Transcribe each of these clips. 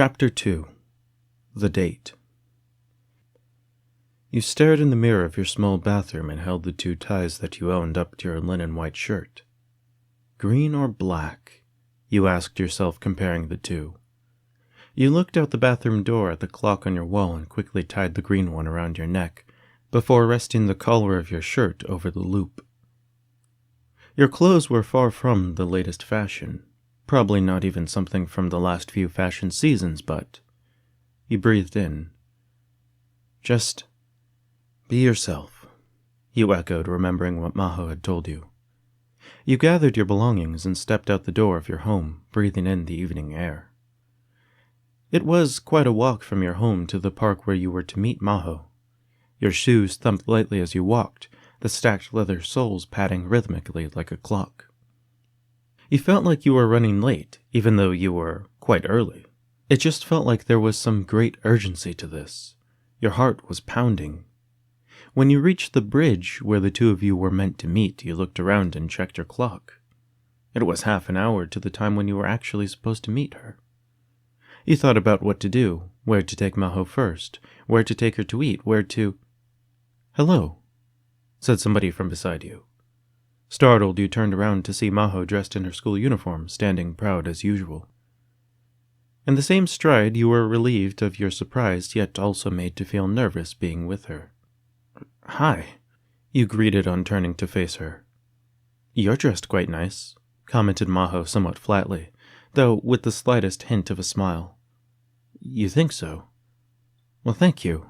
Chapter 2. The Date. You stared in the mirror of your small bathroom and held the two ties that you owned up to your linen white shirt. Green or black? You asked yourself, comparing the two. You looked out the bathroom door at the clock on your wall and quickly tied the green one around your neck, before resting the collar of your shirt over the loop. Your clothes were far from the latest fashion, probably not even something from the last few fashion seasons, but you breathed in. Just be yourself, you echoed, remembering what Maho had told you. You gathered your belongings and stepped out the door of your home, breathing in the evening air. It was quite a walk from your home to the park where you were to meet Maho. Your shoes thumped lightly as you walked, the stacked leather soles padding rhythmically like a clock. You felt like you were running late, even though you were quite early. It just felt like there was some great urgency to this. Your heart was pounding. When you reached the bridge where the two of you were meant to meet, you looked around and checked your clock. It was half an hour to the time when you were actually supposed to meet her. You thought about what to do, where to take Maho first, where to take her to eat, where to... "Hello," said somebody from beside you. Startled, you turned around to see Maho dressed in her school uniform, standing proud as usual. In the same stride, you were relieved of your surprise, yet also made to feel nervous being with her. "Hi," you greeted on turning to face her. "You're dressed quite nice," commented Maho somewhat flatly, though with the slightest hint of a smile. "You think so?" "Well, thank you,"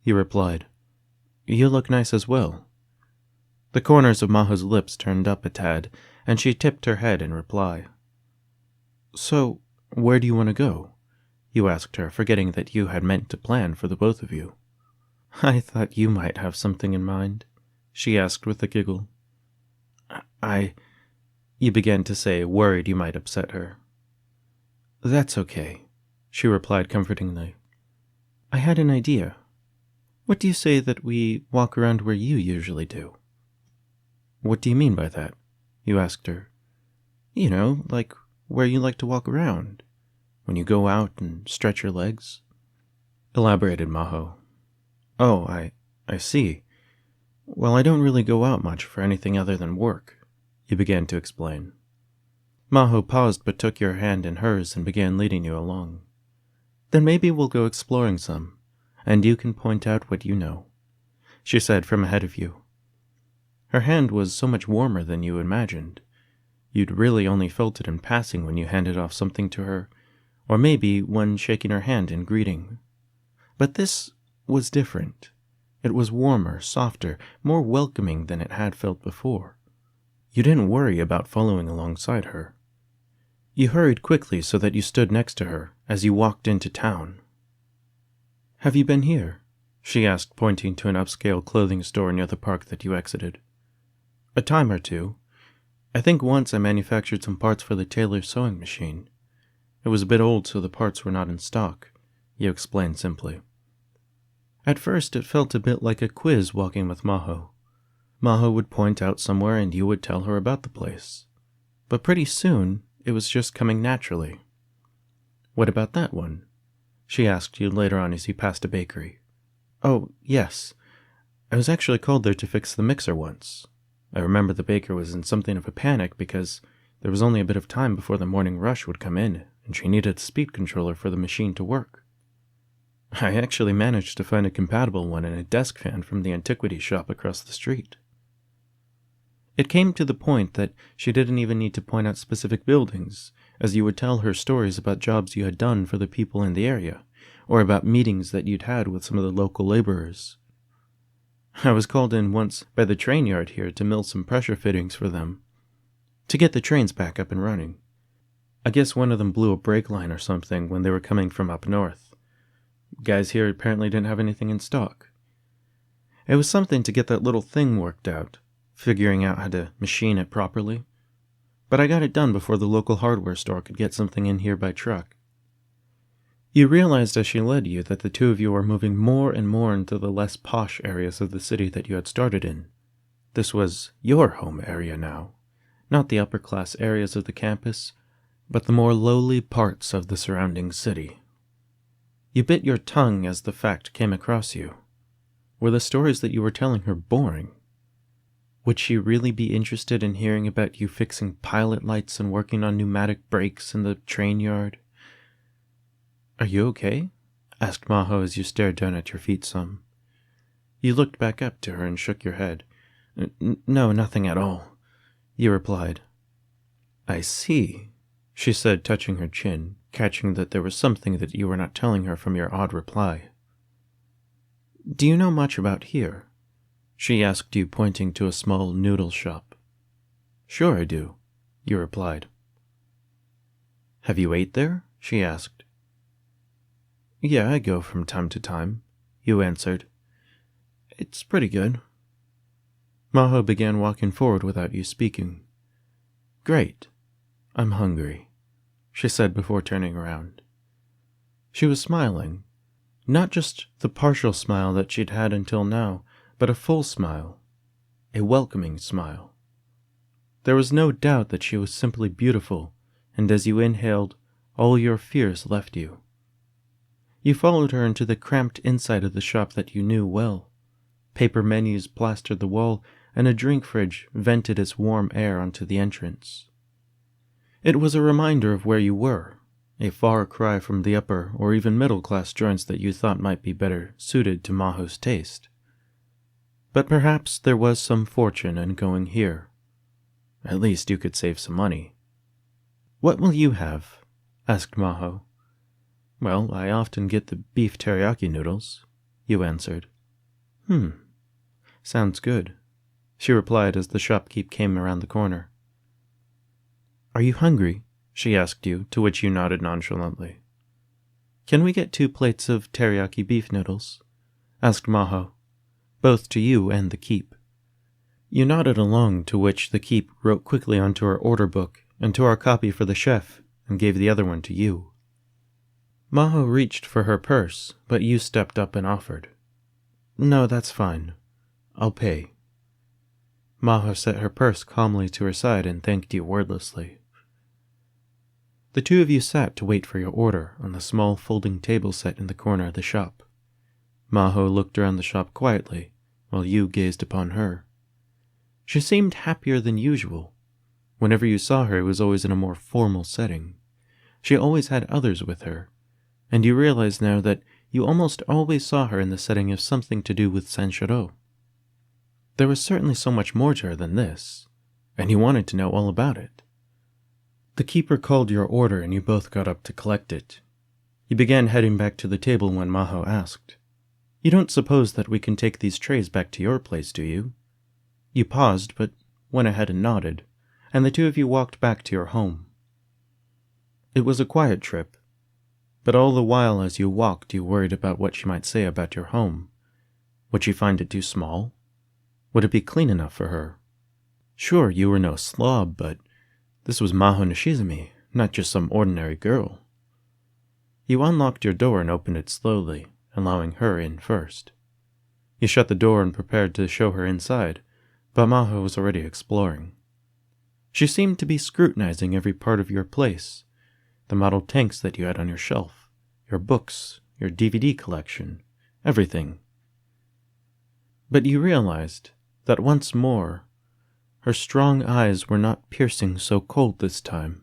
you replied. "You look nice as well." The corners of Maho's lips turned up a tad, and she tipped her head in reply. "So, where do you want to go?" you asked her, forgetting that you had meant to plan for the both of you. "I thought you might have something in mind," she asked with a giggle. You began to say, worried you might upset her. "That's okay," she replied comfortingly. "I had an idea. What do you say that we walk around where you usually do?" "What do you mean by that?" you asked her. "You know, like where you like to walk around, when you go out and stretch your legs," elaborated Maho. "Oh, I see. Well, I don't really go out much for anything other than work," you began to explain. Maho paused but took your hand in hers and began leading you along. "Then maybe we'll go exploring some, and you can point out what you know," she said from ahead of you. Her hand was so much warmer than you imagined. You'd really only felt it in passing when you handed off something to her, or maybe when shaking her hand in greeting. But this was different. It was warmer, softer, more welcoming than it had felt before. You didn't worry about following alongside her. You hurried quickly so that you stood next to her as you walked into town. "Have you been here?" she asked, pointing to an upscale clothing store near the park that you exited. "A time or two. I think once I manufactured some parts for the tailor's sewing machine. It was a bit old, so the parts were not in stock," you explained simply. At first, it felt a bit like a quiz walking with Maho. Maho would point out somewhere and you would tell her about the place. But pretty soon, it was just coming naturally. "What about that one?" she asked you later on as you passed a bakery. "Oh, yes. I was actually called there to fix the mixer once. I remember the baker was in something of a panic because there was only a bit of time before the morning rush would come in, and she needed a speed controller for the machine to work. I actually managed to find a compatible one and a desk fan from the antiquity shop across the street." It came to the point that she didn't even need to point out specific buildings, as you would tell her stories about jobs you had done for the people in the area, or about meetings that you'd had with some of the local laborers. "I was called in once by the train yard here to mill some pressure fittings for them, to get the trains back up and running. I guess one of them blew a brake line or something when they were coming from up north. Guys here apparently didn't have anything in stock. It was something to get that little thing worked out, figuring out how to machine it properly. But I got it done before the local hardware store could get something in here by truck." You realized as she led you that the two of you were moving more and more into the less posh areas of the city that you had started in. This was your home area now, not the upper-class areas of the campus, but the more lowly parts of the surrounding city. You bit your tongue as the fact came across you. Were the stories that you were telling her boring? Would she really be interested in hearing about you fixing pilot lights and working on pneumatic brakes in the train yard? "Are you okay?" asked Maho as you stared down at your feet some. You looked back up to her and shook your head. No, nothing at all," you replied. "I see," she said, touching her chin, catching that there was something that you were not telling her from your odd reply. "Do you know much about here?" she asked you, pointing to a small noodle shop. "Sure I do," you replied. "Have you ate there?" she asked. "Yeah, I go from time to time," you answered. "It's pretty good." Maho began walking forward without you speaking. "Great. I'm hungry," she said before turning around. She was smiling, not just the partial smile that she'd had until now, but a full smile, a welcoming smile. There was no doubt that she was simply beautiful, and as you inhaled, all your fears left you. You followed her into the cramped inside of the shop that you knew well. Paper menus plastered the wall, and a drink fridge vented its warm air onto the entrance. It was a reminder of where you were, a far cry from the upper or even middle-class joints that you thought might be better suited to Maho's taste. But perhaps there was some fortune in going here. At least you could save some money. "What will you have?" asked Maho. "Well, I often get the beef teriyaki noodles," you answered. Sounds good," she replied as the shopkeep came around the corner. "Are you hungry?" she asked you, to which you nodded nonchalantly. "Can we get 2 plates of teriyaki beef noodles?" asked Maho, both to you and the keep. You nodded along, to which the keep wrote quickly onto our order book and to our copy for the chef and gave the other one to you. Maho reached for her purse, but you stepped up and offered. "No, that's fine. I'll pay." Maho set her purse calmly to her side and thanked you wordlessly. The two of you sat to wait for your order on the small folding table set in the corner of the shop. Maho looked around the shop quietly, while you gazed upon her. She seemed happier than usual. Whenever you saw her, it was always in a more formal setting. She always had others with her, and you realized now that you almost always saw her in the setting of something to do with Sanshiro. There was certainly so much more to her than this, and you wanted to know all about it. The keeper called your order and you both got up to collect it. You began heading back to the table when Maho asked, "You don't suppose that we can take these trays back to your place, do you?" You paused, but went ahead and nodded, and the two of you walked back to your home. It was a quiet trip, but all the while as you walked you worried about what she might say about your home. Would she find it too small? Would it be clean enough for her? Sure, you were no slob, but this was Maho Nishizumi, not just some ordinary girl. You unlocked your door and opened it slowly, allowing her in first. You shut the door and prepared to show her inside, but Maho was already exploring. She seemed to be scrutinizing every part of your place, the model tanks that you had on your shelf, your books, your DVD collection, everything. But you realized that once more, her strong eyes were not piercing so cold this time,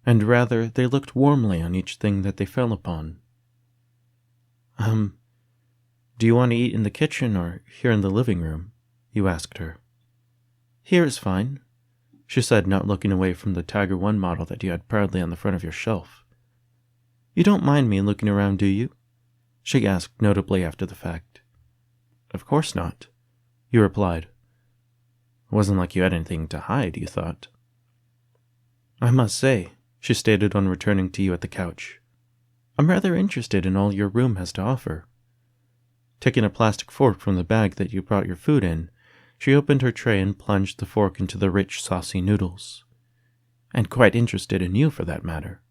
and rather they looked warmly on each thing that they fell upon. Do you want to eat in the kitchen or here in the living room?" you asked her. "Here is fine," she said, not looking away from the Tiger 1 model that you had proudly on the front of your shelf. "You don't mind me looking around, do you?" she asked notably after the fact. "Of course not," you replied. It wasn't like you had anything to hide, you thought. "I must say," she stated on returning to you at the couch, "I'm rather interested in all your room has to offer." Taking a plastic fork from the bag that you brought your food in, she opened her tray and plunged the fork into the rich, saucy noodles. "And quite interested in you, for that matter,"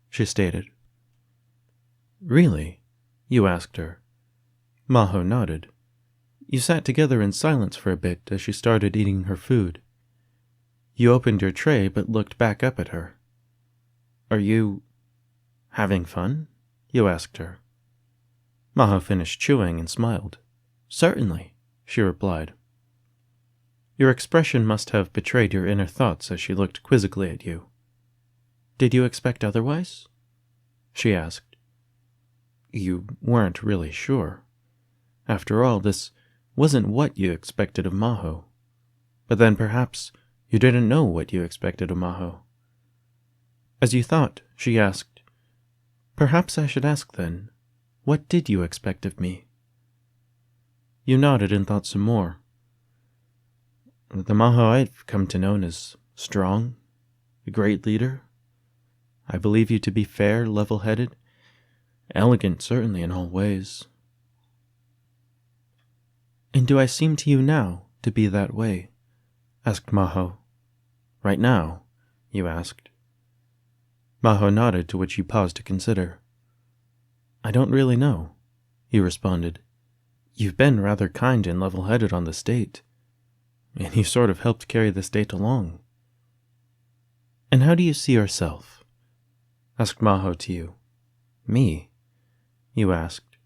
she stated. "Really?" you asked her. Maho nodded. You sat together in silence for a bit as she started eating her food. You opened your tray but looked back up at her. "Are you having fun?" you asked her. Maho finished chewing and smiled. Certainly, she replied. Your expression must have betrayed your inner thoughts as she looked quizzically at you. Did you expect otherwise? She asked. You weren't really sure. After all, this wasn't what you expected of Maho. But then perhaps you didn't know what you expected of Maho. As you thought, she asked, Perhaps I should ask then, what did you expect of me? You nodded and thought some more. The Maho I've come to know is strong, a great leader. I believe you to be fair, level-headed, elegant certainly in all ways. And do I seem to you now to be that way? Asked Maho. Right now, you asked. Maho nodded, to which you paused to consider. I don't really know, you responded. You've been rather kind and level-headed on the state, and you sort of helped carry the state along. And how do you see yourself? Asked Maho to you. Me? You asked.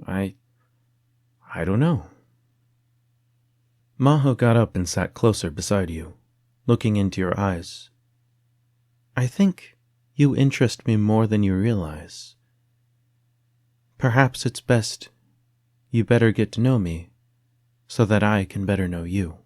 I don't know. Maho got up and sat closer beside you, looking into your eyes. I think you interest me more than you realize. Perhaps it's best you better get to know me so that I can better know you.